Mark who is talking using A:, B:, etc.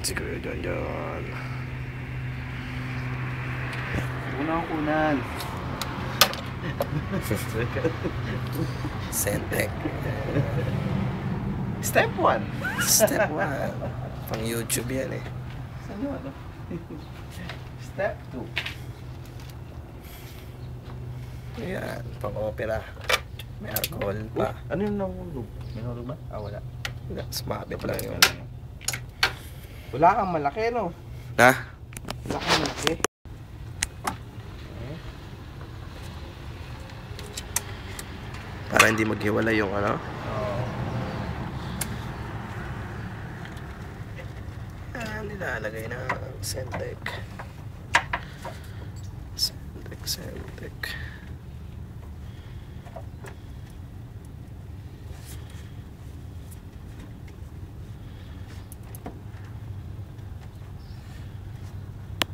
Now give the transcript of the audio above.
A: Si Kuya John.
B: Kunan.
A: Centec.
B: Step 1.
A: Step 1. Pang YouTube yan eh.
B: Saan yun? Step 2.
A: Ayan, pang opera. May alcohol pa.
B: Ano yung nahulog? May nahulog ba? Ah, wala.
A: Sumabit lang yun.
B: Wala kang malaki, no?
A: Ha?
B: Wala kang malaki.
A: Para hindi maghiwalay yung ano.
B: Oo.
A: Nilalagay na Centec. Centec.